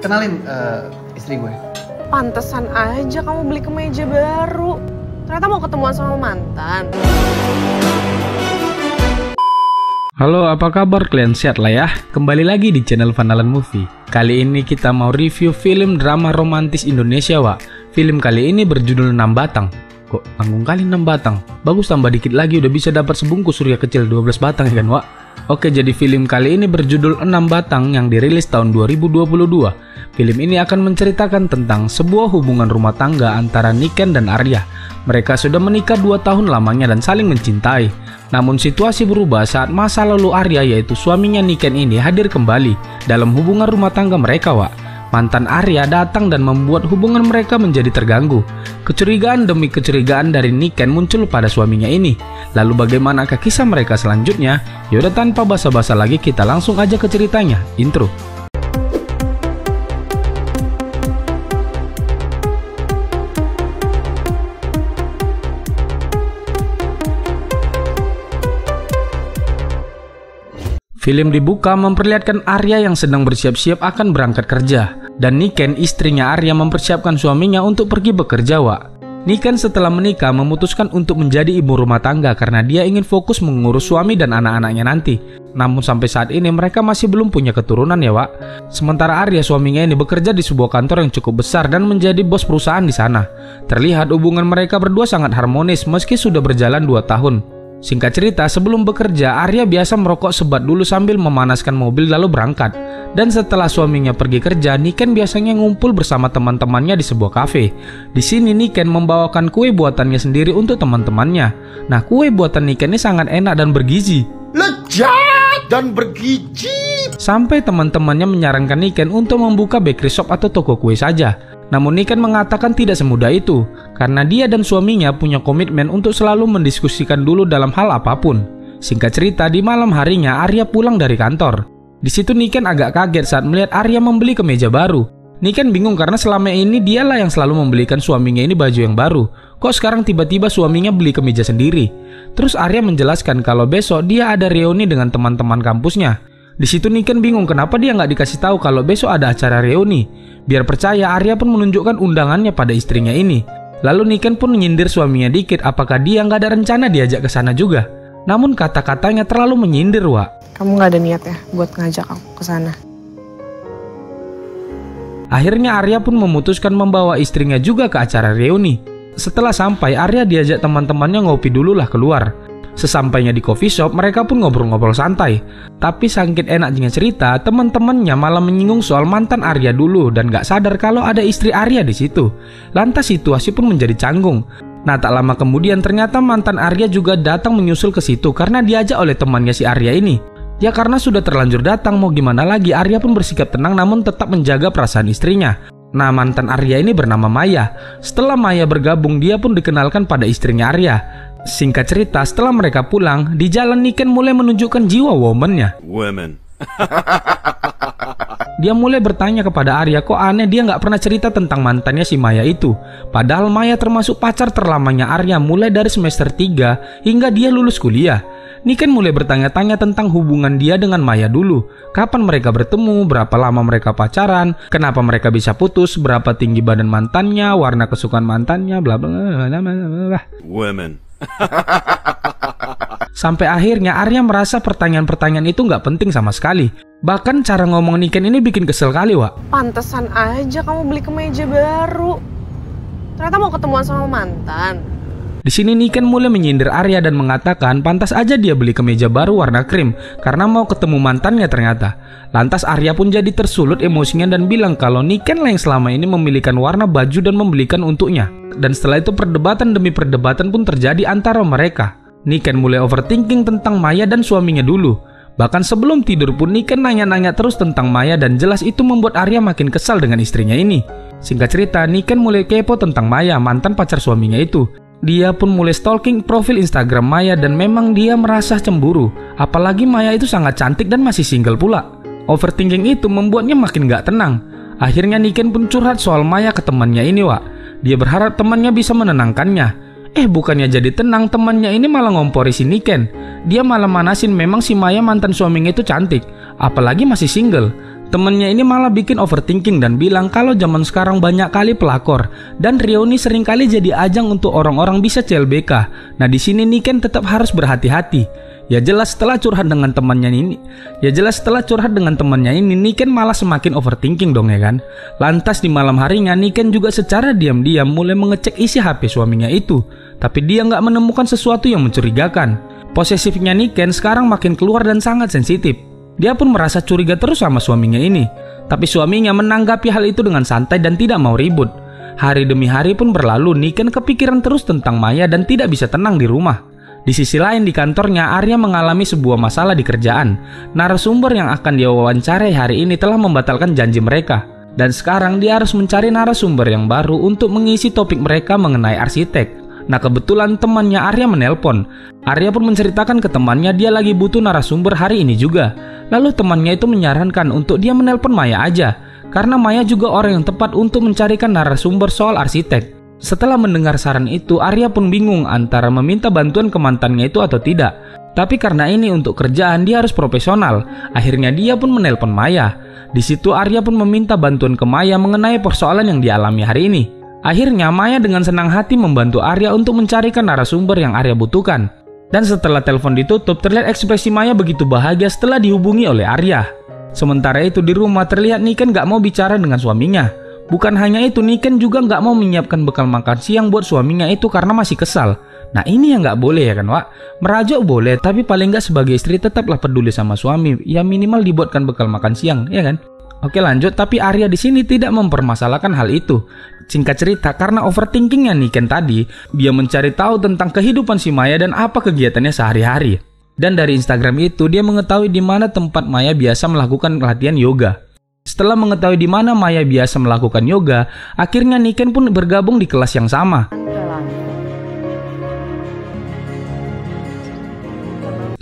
Kenalin istri gue. Pantesan aja kamu beli kemeja baru. Ternyata mau ketemuan sama mantan. Halo, apa kabar? Kalian sehat lah ya? Kembali lagi di channel Fanalan Movie. Kali ini kita mau review film drama romantis Indonesia, Wak. Film kali ini berjudul 6 Batang. Kok tanggung kali 6 batang? Bagus, tambah dikit lagi udah bisa dapat sebungkus surya kecil 12 batang ya kan, Wak? Oke, jadi film kali ini berjudul 6 Batang yang dirilis tahun 2022. Film ini akan menceritakan tentang sebuah hubungan rumah tangga antara Niken dan Arya. Mereka sudah menikah 2 tahun lamanya dan saling mencintai. Namun situasi berubah saat masa lalu Arya, yaitu suaminya Niken ini, hadir kembali dalam hubungan rumah tangga mereka, Wak. Mantan Arya datang dan membuat hubungan mereka menjadi terganggu. Kecurigaan demi kecurigaan dari Niken muncul pada suaminya ini. Lalu bagaimanakah kisah mereka selanjutnya? Yaudah, tanpa basa-basa lagi kita langsung aja ke ceritanya. Intro. Film dibuka memperlihatkan Arya yang sedang bersiap-siap akan berangkat kerja, dan Niken, istrinya Arya, mempersiapkan suaminya untuk pergi bekerja, Wak. Niken setelah menikah memutuskan untuk menjadi ibu rumah tangga karena dia ingin fokus mengurus suami dan anak-anaknya nanti. Namun sampai saat ini mereka masih belum punya keturunan ya, Wak. Sementara Arya, suaminya ini, bekerja di sebuah kantor yang cukup besar dan menjadi bos perusahaan di sana. Terlihat hubungan mereka berdua sangat harmonis meski sudah berjalan 2 tahun. Singkat cerita, sebelum bekerja, Arya biasa merokok sebat dulu sambil memanaskan mobil lalu berangkat. Dan setelah suaminya pergi kerja, Niken biasanya ngumpul bersama teman-temannya di sebuah kafe. Di sini Niken membawakan kue buatannya sendiri untuk teman-temannya. Nah, kue buatan Niken ini sangat enak dan bergizi. Lezat dan bergizi. Sampai teman-temannya menyarankan Niken untuk membuka bakery shop atau toko kue saja. Namun Niken mengatakan tidak semudah itu, karena dia dan suaminya punya komitmen untuk selalu mendiskusikan dulu dalam hal apapun. Singkat cerita, di malam harinya Arya pulang dari kantor. Di situ Niken agak kaget saat melihat Arya membeli kemeja baru. Niken bingung karena selama ini dialah yang selalu membelikan suaminya ini baju yang baru. Kok sekarang tiba-tiba suaminya beli kemeja sendiri? Terus Arya menjelaskan kalau besok dia ada reuni dengan teman-teman kampusnya. Di situ Niken bingung kenapa dia nggak dikasih tahu kalau besok ada acara reuni. Biar percaya, Arya pun menunjukkan undangannya pada istrinya ini. Lalu Niken pun menyindir suaminya dikit apakah dia nggak ada rencana diajak ke sana juga. Namun kata-katanya terlalu menyindir, Wak. Kamu nggak ada niat ya buat ngajak aku ke sana? Akhirnya Arya pun memutuskan membawa istrinya juga ke acara reuni. Setelah sampai, Arya diajak teman-temannya ngopi dulu lah keluar. Sesampainya di coffee shop, mereka pun ngobrol-ngobrol santai. Tapi saking enaknya cerita, teman-temannya malah menyinggung soal mantan Arya dulu dan gak sadar kalau ada istri Arya di situ. Lantas situasi pun menjadi canggung. Nah, tak lama kemudian ternyata mantan Arya juga datang menyusul ke situ karena diajak oleh temannya si Arya ini. Ya karena sudah terlanjur datang, mau gimana lagi, Arya pun bersikap tenang namun tetap menjaga perasaan istrinya. Nah, mantan Arya ini bernama Maya. Setelah Maya bergabung, dia pun dikenalkan pada istrinya Arya. Singkat cerita, setelah mereka pulang, di jalan Niken mulai menunjukkan jiwa woman-nya. Dia mulai bertanya kepada Arya, kok aneh dia nggak pernah cerita tentang mantannya si Maya itu. Padahal Maya termasuk pacar terlamanya Arya mulai dari semester 3 hingga dia lulus kuliah. Niken mulai bertanya-tanya tentang hubungan dia dengan Maya dulu. Kapan mereka bertemu, berapa lama mereka pacaran, kenapa mereka bisa putus, berapa tinggi badan mantannya, warna kesukaan mantannya, bla bla bla. Sampai akhirnya Arya merasa pertanyaan-pertanyaan itu nggak penting sama sekali. Bahkan cara ngomong Niken ini bikin kesel kali, Wak. Pantesan aja kamu beli kemeja baru. Ternyata mau ketemuan sama mantan. Di sini Niken mulai menyindir Arya dan mengatakan pantas aja dia beli kemeja baru warna krim karena mau ketemu mantannya ternyata. Lantas Arya pun jadi tersulut emosinya dan bilang kalau Niken lah yang selama ini memilihkan warna baju dan membelikan untuknya. Dan setelah itu perdebatan demi perdebatan pun terjadi antara mereka. Niken mulai overthinking tentang Maya dan suaminya dulu. Bahkan sebelum tidur pun Niken nanya-nanya terus tentang Maya dan jelas itu membuat Arya makin kesal dengan istrinya ini. Singkat cerita, Niken mulai kepo tentang Maya, mantan pacar suaminya itu. Dia pun mulai stalking profil Instagram Maya dan memang dia merasa cemburu. Apalagi Maya itu sangat cantik dan masih single pula. Overthinking itu membuatnya makin gak tenang. Akhirnya Niken pun curhat soal Maya ke temannya ini, Wak. Dia berharap temannya bisa menenangkannya. Bukannya jadi tenang, temannya ini malah ngompori si Niken. Dia malah manasin memang si Maya mantan suaminya itu cantik, apalagi masih single. Temennya ini malah bikin overthinking dan bilang kalau zaman sekarang banyak kali pelakor dan reuni sering kali jadi ajang untuk orang-orang bisa CLBK. Nah di sini Niken tetap harus berhati-hati. Ya jelas setelah curhat dengan temannya ini, Niken malah semakin overthinking dong ya kan. Lantas di malam harinya Niken juga secara diam-diam mulai mengecek isi HP suaminya itu, tapi dia nggak menemukan sesuatu yang mencurigakan. Posesifnya Niken sekarang makin keluar dan sangat sensitif. Dia pun merasa curiga terus sama suaminya ini. Tapi suaminya menanggapi hal itu dengan santai dan tidak mau ribut. Hari demi hari pun berlalu, Niken kepikiran terus tentang Maya dan tidak bisa tenang di rumah. Di sisi lain di kantornya, Arya mengalami sebuah masalah di kerjaan. Narasumber yang akan dia wawancarai hari ini telah membatalkan janji mereka. Dan sekarang dia harus mencari narasumber yang baru untuk mengisi topik mereka mengenai arsitek. Nah kebetulan temannya Arya menelpon. Arya pun menceritakan ke temannya dia lagi butuh narasumber hari ini juga. Lalu temannya itu menyarankan untuk dia menelpon Maya aja, karena Maya juga orang yang tepat untuk mencarikan narasumber soal arsitek. Setelah mendengar saran itu, Arya pun bingung antara meminta bantuan ke mantannya itu atau tidak. Tapi karena ini untuk kerjaan dia harus profesional. Akhirnya dia pun menelpon Maya. Di situ Arya pun meminta bantuan ke Maya mengenai persoalan yang dialami hari ini. Akhirnya Maya dengan senang hati membantu Arya untuk mencarikan narasumber yang Arya butuhkan. Dan setelah telepon ditutup, terlihat ekspresi Maya begitu bahagia setelah dihubungi oleh Arya. Sementara itu di rumah terlihat Niken gak mau bicara dengan suaminya. Bukan hanya itu, Niken juga gak mau menyiapkan bekal makan siang buat suaminya itu karena masih kesal. Nah ini yang gak boleh ya kan Wak. Merajuk boleh, tapi paling gak sebagai istri tetaplah peduli sama suami. Ya minimal dibuatkan bekal makan siang, ya kan? Oke lanjut, tapi Arya di sini tidak mempermasalahkan hal itu. Singkat cerita, karena overthinkingnya Niken tadi, dia mencari tahu tentang kehidupan si Maya dan apa kegiatannya sehari-hari. Dan dari Instagram itu, dia mengetahui di mana tempat Maya biasa melakukan latihan yoga. Setelah mengetahui di mana Maya biasa melakukan yoga, akhirnya Niken pun bergabung di kelas yang sama.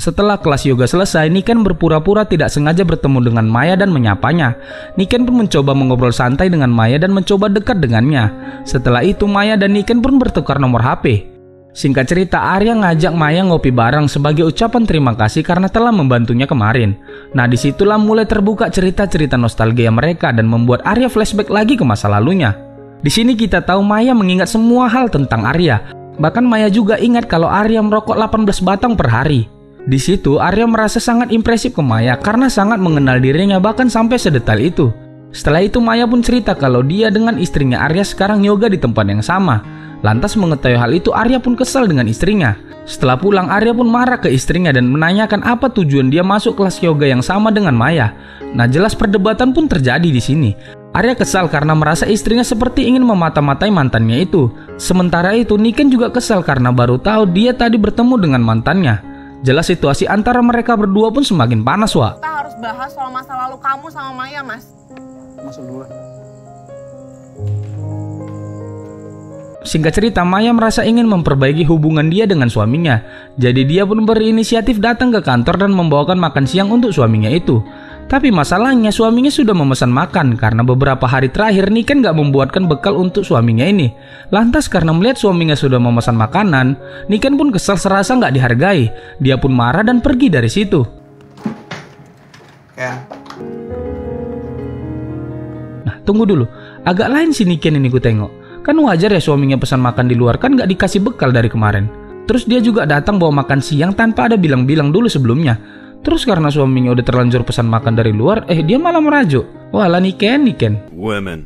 Setelah kelas yoga selesai, Niken berpura-pura tidak sengaja bertemu dengan Maya dan menyapanya. Niken pun mencoba mengobrol santai dengan Maya dan mencoba dekat dengannya. Setelah itu, Maya dan Niken pun bertukar nomor HP. Singkat cerita, Arya ngajak Maya ngopi bareng sebagai ucapan terima kasih karena telah membantunya kemarin. Nah, disitulah mulai terbuka cerita-cerita nostalgia mereka dan membuat Arya flashback lagi ke masa lalunya. Di sini kita tahu Maya mengingat semua hal tentang Arya. Bahkan Maya juga ingat kalau Arya merokok 18 batang per hari. Di situ Arya merasa sangat impresif ke Maya karena sangat mengenal dirinya bahkan sampai sedetail itu. Setelah itu Maya pun cerita kalau dia dengan istrinya Arya sekarang yoga di tempat yang sama. Lantas mengetahui hal itu Arya pun kesal dengan istrinya. Setelah pulang Arya pun marah ke istrinya dan menanyakan apa tujuan dia masuk kelas yoga yang sama dengan Maya. Nah jelas perdebatan pun terjadi di sini. Arya kesal karena merasa istrinya seperti ingin memata-matai mantannya itu. Sementara itu Niken juga kesal karena baru tahu dia tadi bertemu dengan mantannya. Jelas situasi antara mereka berdua pun semakin panas, Wak. Kita harus bahas soal masa lalu kamu sama Maya, Mas. Masuk dulu. Singkat cerita, Maya merasa ingin memperbaiki hubungan dia dengan suaminya. Jadi dia pun berinisiatif datang ke kantor dan membawakan makan siang untuk suaminya itu. Tapi masalahnya suaminya sudah memesan makan karena beberapa hari terakhir Niken gak membuatkan bekal untuk suaminya ini. Lantas karena melihat suaminya sudah memesan makanan, Niken pun kesal serasa gak dihargai. Dia pun marah dan pergi dari situ. Nah tunggu dulu, agak lain si Niken ini ku tengok. Kan wajar ya suaminya pesan makan di luar, kan gak dikasih bekal dari kemarin. Terus dia juga datang bawa makan siang tanpa ada bilang-bilang dulu sebelumnya. Terus karena suaminya udah terlanjur pesan makan dari luar, dia malah merajuk. Walah Niken. Women.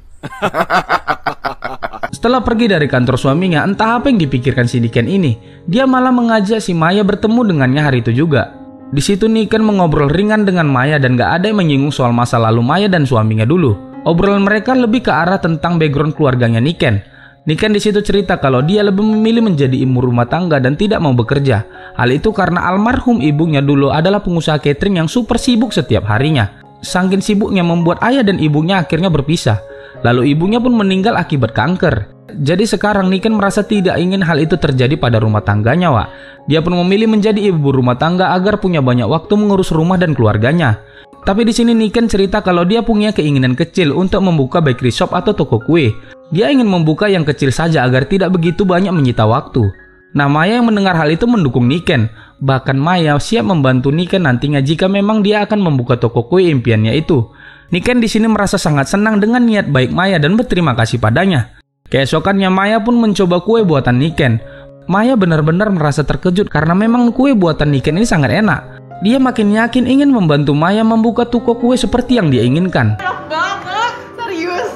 Setelah pergi dari kantor suaminya, entah apa yang dipikirkan si Niken ini. Dia malah mengajak si Maya bertemu dengannya hari itu juga. Di situ Niken mengobrol ringan dengan Maya dan gak ada yang menyinggung soal masa lalu Maya dan suaminya dulu. Obrolan mereka lebih ke arah tentang background keluarganya Niken. Niken di situ cerita kalau dia lebih memilih menjadi ibu rumah tangga dan tidak mau bekerja. Hal itu karena almarhum ibunya dulu adalah pengusaha catering yang super sibuk setiap harinya. Saking sibuknya membuat ayah dan ibunya akhirnya berpisah. Lalu ibunya pun meninggal akibat kanker. Jadi sekarang Niken merasa tidak ingin hal itu terjadi pada rumah tangganya, Wak. Dia pun memilih menjadi ibu rumah tangga agar punya banyak waktu mengurus rumah dan keluarganya. Tapi di sini Niken cerita kalau dia punya keinginan kecil untuk membuka bakery shop atau toko kue. Dia ingin membuka yang kecil saja agar tidak begitu banyak menyita waktu. Nah, Maya yang mendengar hal itu mendukung Niken. Bahkan Maya siap membantu Niken nantinya jika memang dia akan membuka toko kue impiannya itu. Niken di sini merasa sangat senang dengan niat baik Maya dan berterima kasih padanya. Keesokannya Maya pun mencoba kue buatan Niken. Maya benar-benar merasa terkejut karena memang kue buatan Niken ini sangat enak. Dia makin yakin ingin membantu Maya membuka toko kue seperti yang dia inginkan. Enak banget, serius.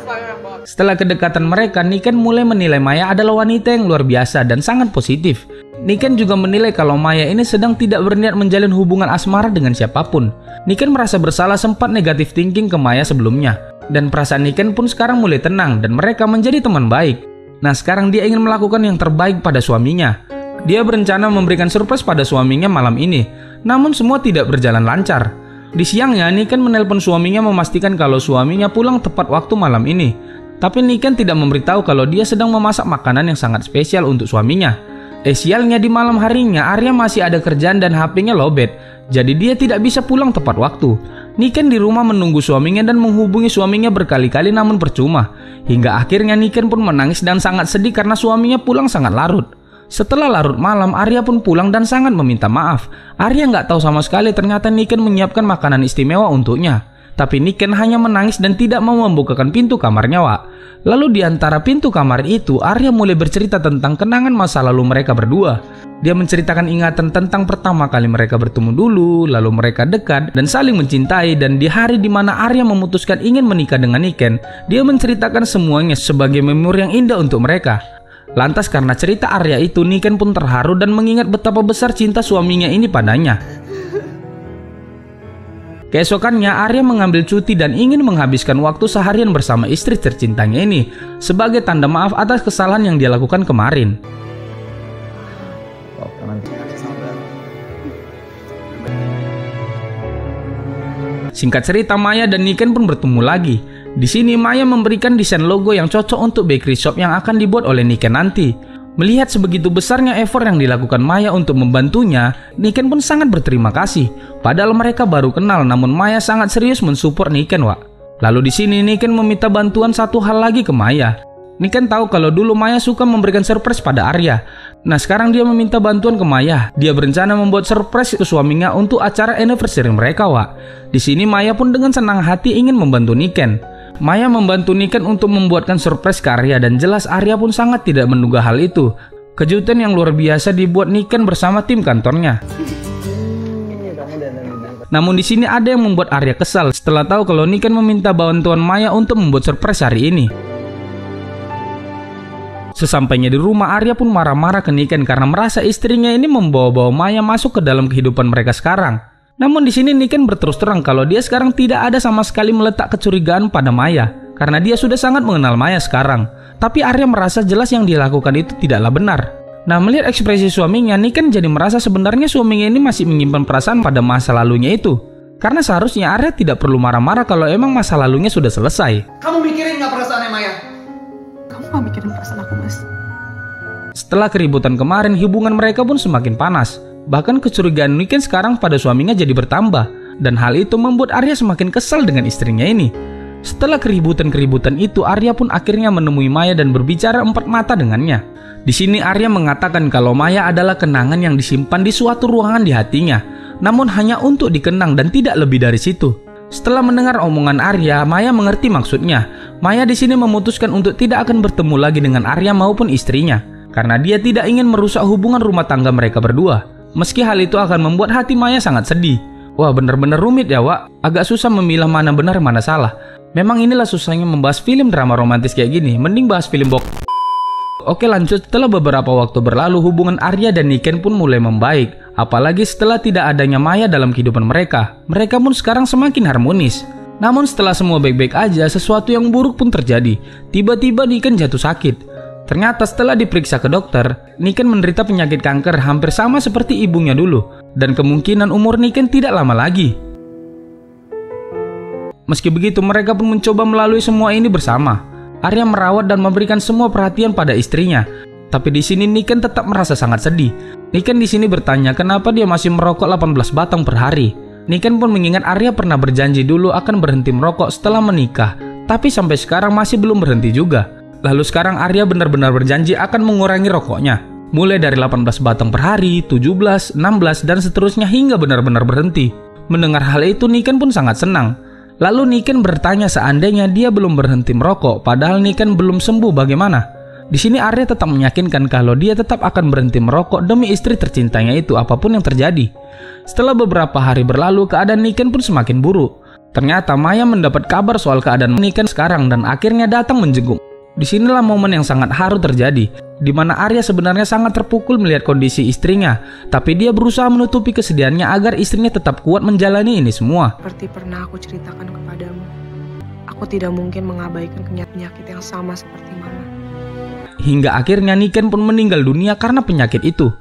Setelah kedekatan mereka, Niken mulai menilai Maya adalah wanita yang luar biasa dan sangat positif. Niken juga menilai kalau Maya ini sedang tidak berniat menjalin hubungan asmara dengan siapapun. Niken merasa bersalah sempat negatif thinking ke Maya sebelumnya. Dan perasaan Niken pun sekarang mulai tenang dan mereka menjadi teman baik. Nah sekarang dia ingin melakukan yang terbaik pada suaminya. Dia berencana memberikan surprise pada suaminya malam ini. Namun semua tidak berjalan lancar. Di siangnya Niken menelpon suaminya memastikan kalau suaminya pulang tepat waktu malam ini. Tapi Niken tidak memberitahu kalau dia sedang memasak makanan yang sangat spesial untuk suaminya. Sialnya di malam harinya Arya masih ada kerjaan dan HP-nya lowbat. Jadi dia tidak bisa pulang tepat waktu. Niken di rumah menunggu suaminya dan menghubungi suaminya berkali-kali namun percuma. Hingga akhirnya Niken pun menangis dan sangat sedih karena suaminya pulang sangat larut. Setelah larut malam, Arya pun pulang dan sangat meminta maaf. Arya nggak tahu sama sekali ternyata Niken menyiapkan makanan istimewa untuknya. Tapi Niken hanya menangis dan tidak mau membukakan pintu kamarnya, Wak. Lalu di antara pintu kamar itu, Arya mulai bercerita tentang kenangan masa lalu mereka berdua. Dia menceritakan ingatan tentang pertama kali mereka bertemu dulu, lalu mereka dekat dan saling mencintai, dan di hari dimana Arya memutuskan ingin menikah dengan Niken, dia menceritakan semuanya sebagai memori yang indah untuk mereka. Lantas karena cerita Arya itu, Niken pun terharu dan mengingat betapa besar cinta suaminya ini padanya. Keesokannya Arya mengambil cuti dan ingin menghabiskan waktu seharian bersama istri tercintanya ini sebagai tanda maaf atas kesalahan yang dia lakukan kemarin. Singkat cerita, Maya dan Niken pun bertemu lagi. Di sini Maya memberikan desain logo yang cocok untuk bakery shop yang akan dibuat oleh Niken nanti. Melihat sebegitu besarnya effort yang dilakukan Maya untuk membantunya, Niken pun sangat berterima kasih. Padahal mereka baru kenal, namun Maya sangat serius mensupport Niken, Wak. Lalu di sini Niken meminta bantuan satu hal lagi ke Maya. Niken tahu kalau dulu Maya suka memberikan surprise pada Arya. Nah sekarang dia meminta bantuan ke Maya. Dia berencana membuat surprise ke suaminya untuk acara anniversary mereka, Wak. Di sini Maya pun dengan senang hati ingin membantu Niken. Maya membantu Niken untuk membuatkan surprise ke Arya dan jelas Arya pun sangat tidak menduga hal itu. Kejutan yang luar biasa dibuat Niken bersama tim kantornya. Namun di sini ada yang membuat Arya kesal setelah tahu kalau Niken meminta bantuan Maya untuk membuat surprise hari ini. Sesampainya di rumah, Arya pun marah-marah ke Niken karena merasa istrinya ini membawa-bawa Maya masuk ke dalam kehidupan mereka sekarang. Namun di sini Niken berterus terang kalau dia sekarang tidak ada sama sekali meletak kecurigaan pada Maya karena dia sudah sangat mengenal Maya sekarang. Tapi Arya merasa jelas yang dia lakukan itu tidaklah benar. Nah melihat ekspresi suaminya, Niken jadi merasa sebenarnya suaminya ini masih menyimpan perasaan pada masa lalunya itu. Karena seharusnya Arya tidak perlu marah-marah kalau emang masa lalunya sudah selesai. Kamu mikirin nggak perasaannya Maya? Kamu gak mikirin perasaan aku, Mas? Setelah keributan kemarin, hubungan mereka pun semakin panas. Bahkan kecurigaan Niken sekarang pada suaminya jadi bertambah. Dan hal itu membuat Arya semakin kesal dengan istrinya ini. Setelah keributan-keributan itu, Arya pun akhirnya menemui Maya dan berbicara empat mata dengannya. Di sini Arya mengatakan kalau Maya adalah kenangan yang disimpan di suatu ruangan di hatinya. Namun hanya untuk dikenang dan tidak lebih dari situ. Setelah mendengar omongan Arya, Maya mengerti maksudnya. Maya di sini memutuskan untuk tidak akan bertemu lagi dengan Arya maupun istrinya. Karena dia tidak ingin merusak hubungan rumah tangga mereka berdua. Meski hal itu akan membuat hati Maya sangat sedih. Wah bener-bener rumit ya, Wak. Agak susah memilah mana benar mana salah. Memang inilah susahnya membahas film drama romantis kayak gini. Mending bahas film bok. Oke lanjut, setelah beberapa waktu berlalu, hubungan Arya dan Niken pun mulai membaik. Apalagi setelah tidak adanya Maya dalam kehidupan mereka. Mereka pun sekarang semakin harmonis. Namun setelah semua baik-baik aja, sesuatu yang buruk pun terjadi. Tiba-tiba Niken jatuh sakit. Ternyata setelah diperiksa ke dokter, Niken menderita penyakit kanker hampir sama seperti ibunya dulu. Dan kemungkinan umur Niken tidak lama lagi. Meski begitu, mereka pun mencoba melalui semua ini bersama. Arya merawat dan memberikan semua perhatian pada istrinya. Tapi di sini Niken tetap merasa sangat sedih. Niken di sini bertanya kenapa dia masih merokok 18 batang per hari. Niken pun mengingat Arya pernah berjanji dulu akan berhenti merokok setelah menikah. Tapi sampai sekarang masih belum berhenti juga. Lalu sekarang Arya benar-benar berjanji akan mengurangi rokoknya. Mulai dari 18 batang per hari, 17, 16, dan seterusnya hingga benar-benar berhenti. Mendengar hal itu, Niken pun sangat senang. Lalu Niken bertanya seandainya dia belum berhenti merokok, padahal Niken belum sembuh bagaimana? Di sini Arya tetap meyakinkan kalau dia tetap akan berhenti merokok demi istri tercintanya itu apapun yang terjadi. Setelah beberapa hari berlalu, keadaan Niken pun semakin buruk. Ternyata Maya mendapat kabar soal keadaan Niken sekarang dan akhirnya datang menjenguk. Disinilah momen yang sangat haru terjadi, di mana Arya sebenarnya sangat terpukul melihat kondisi istrinya, tapi dia berusaha menutupi kesedihannya agar istrinya tetap kuat menjalani ini semua. Seperti pernah aku ceritakan kepadamu, aku tidak mungkin mengabaikan penyakit yang sama seperti Mama. Hingga akhirnya Niken pun meninggal dunia karena penyakit itu.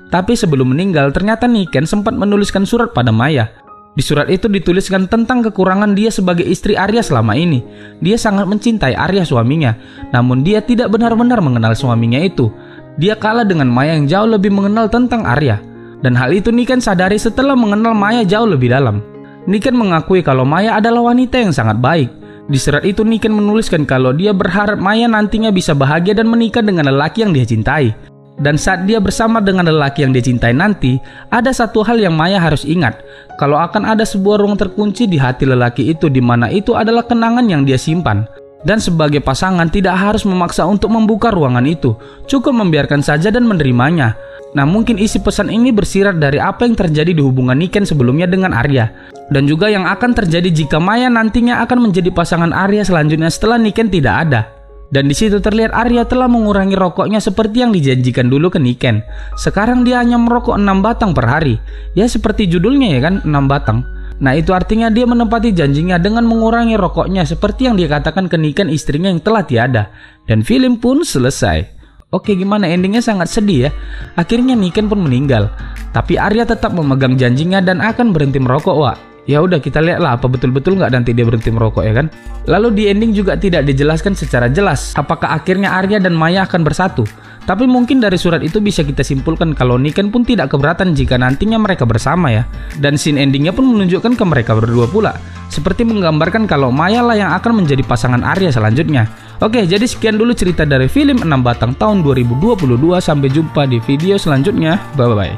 Tapi sebelum meninggal, ternyata Niken sempat menuliskan surat pada Maya. Di surat itu dituliskan tentang kekurangan dia sebagai istri Arya selama ini. Dia sangat mencintai Arya suaminya, namun dia tidak benar-benar mengenal suaminya itu. Dia kalah dengan Maya yang jauh lebih mengenal tentang Arya. Dan hal itu Niken sadari setelah mengenal Maya jauh lebih dalam. Niken mengakui kalau Maya adalah wanita yang sangat baik. Di surat itu Niken menuliskan kalau dia berharap Maya nantinya bisa bahagia dan menikah dengan lelaki yang dia cintai. Dan saat dia bersama dengan lelaki yang dia cintai nanti, ada satu hal yang Maya harus ingat, kalau akan ada sebuah ruang terkunci di hati lelaki itu, di mana itu adalah kenangan yang dia simpan. Dan sebagai pasangan tidak harus memaksa untuk membuka ruangan itu, cukup membiarkan saja dan menerimanya. Nah, mungkin isi pesan ini bersirat dari apa yang terjadi di hubungan Niken sebelumnya dengan Arya, dan juga yang akan terjadi jika Maya nantinya akan menjadi pasangan Arya selanjutnya setelah Niken tidak ada. Dan di situ terlihat Arya telah mengurangi rokoknya seperti yang dijanjikan dulu ke Niken. Sekarang dia hanya merokok 6 batang per hari. Ya seperti judulnya ya kan, 6 batang. Nah itu artinya dia menepati janjinya dengan mengurangi rokoknya seperti yang dia katakan ke Niken istrinya yang telah tiada. Dan film pun selesai. Oke, gimana endingnya? Sangat sedih ya. Akhirnya Niken pun meninggal. Tapi Arya tetap memegang janjinya dan akan berhenti merokok, Wak. Ya udah, kita lihatlah apa betul-betul nggak nanti dia berhenti merokok ya kan. Lalu di ending juga tidak dijelaskan secara jelas apakah akhirnya Arya dan Maya akan bersatu. Tapi mungkin dari surat itu bisa kita simpulkan kalau Niken pun tidak keberatan jika nantinya mereka bersama ya. Dan scene endingnya pun menunjukkan ke mereka berdua pula. Seperti menggambarkan kalau Maya lah yang akan menjadi pasangan Arya selanjutnya. Oke, jadi sekian dulu cerita dari film 6 Batang tahun 2022. Sampai jumpa di video selanjutnya. Bye-bye.